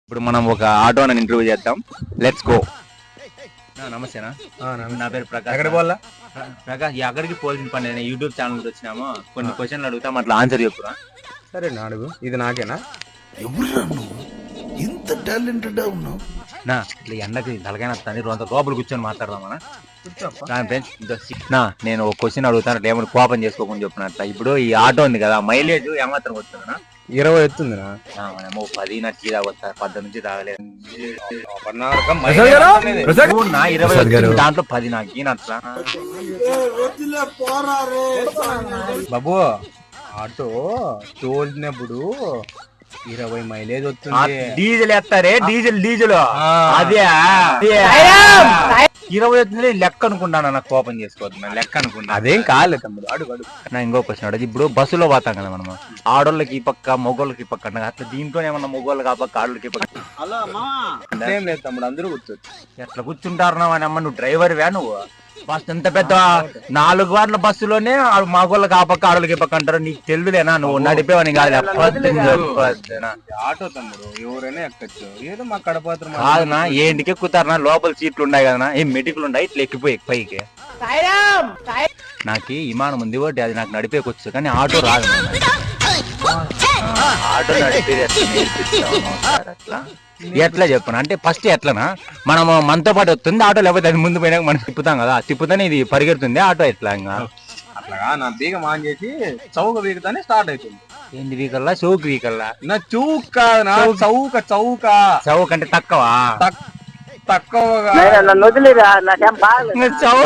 ఇప్పుడు మనం ఒక ఆటోని ఇంటర్వ్యూ చేద్దాం. Let's go. నమస్తేనా, నా పేరు ప్రకాష్. ఎక్కడ పోవాలా? ప్రకాష్ ఎక్కడికి పోవాల్సిన పని లేదు. యూట్యూబ్ ఛానల్ వచ్చినాము, కొన్ని క్వశ్చన్లు అడుగుతాం, అట్లా ఆన్సర్ చెప్పురా. సరే నా అడుగు. ఇది నాకేనా? ఎవరురా నువ్వు ఇంత టాలెంటెడ్ ఉన్నావు? నా ఇట్లా ఎండకి తలకైనా వస్తుంది, రోజు లోపల కూర్చొని మాట్లాడదామనా? నేను ఒక క్వశ్చన్ అడుగుతాను, అట్లా ఏమైనా కోపం చేసుకోకుండా చెప్పినట్ల. ఇప్పుడు ఈ ఆటో ఉంది కదా, మైలేజ్ ఏమాత్రం వస్తుందా? 20 ఎత్తుందినా? 10 నుంచి తాగొస్తా, 10 నుంచి తాగలేదు. 20 దాంట్లో 10 నాకు ఈయనట్లా. బాబు ఆటో తోలినప్పుడు 20 మైలేజ్ వస్తుంది. డీజిల్ ఎత్తారే, డీజిల్ అదే 20 వచ్చింది లెక్క అనుకుంటాను. నాకు కోపం చేసుకోవద్దు, లెక్క అనుకుంటా. అదేం కాలేదు తమ్ముడు, అడుగు అడుగు. నా ఇంకో క్వశ్చన్ అడుగు. ఇప్పుడు బస్సులో పోతాం కదా మనం, ఆడోళ్ళకి ఈ పక్క మొగోళ్ళకి ఈ పక్క అంట. అట్లా దీంట్లో ఏమన్నా మొగోళ్ళకి ఆ పక్క ఆడోళ్ళకి ఈ పక్క ఏం లేదు తమ్ముడు, అందరూ కూర్చోచ్చు. ఎట్లా కూర్చుంటారు అని అమ్మ, నువ్వు డ్రైవర్ వే నువ్వు? బస్ ఎంత పెద్ద 4 గంటల బస్సులోనే మగోళ్ళకి ఆ పక్క ఆడోళ్ళకి ఈ పక్క అంటారు. నీకు తెలుదులేనా? నువ్వు నడిపేవని కాదు. ఆటో తమ్ముడు ఎవరైనా ఎక్కచ్చు, ఏదో మా కడపాత్ర కాదునా, ఏంటికి ఎక్కుతారు? లోపల సీట్లు ఉన్నాయి కదా, ఏం మెటికలు ఉన్నాయి, ఇట్లా ఎక్కిపోయి పైకి. నాకు విమానం ఉంది ఒకటి, అది నాకు నడిపేకొచ్చు, కానీ ఆటో రాదు. ఆటో నడిపేది ఎట్లా చెప్పను అంటే, ఫస్ట్ ఎట్లనా మనం మనతో పాటు వస్తుంది ఆటో, లేకపోతే అది ముందు పోయినాక మనం తిప్పుతాం కదా, తిప్పుతానే ఇది పరిగెడుతుంది ఆటో. ఎట్లా ఇంకా అట్లాగా నా బీగం ఆన్ చేసి చౌక బీగతానే స్టార్ట్ అవుతుంది. ఏంటి వీకల్లా? చౌక్ వీకల్లా? నా చూక్ కాదు నా చౌక. చౌక్ అంటే తక్కువ తక్కువగా చౌ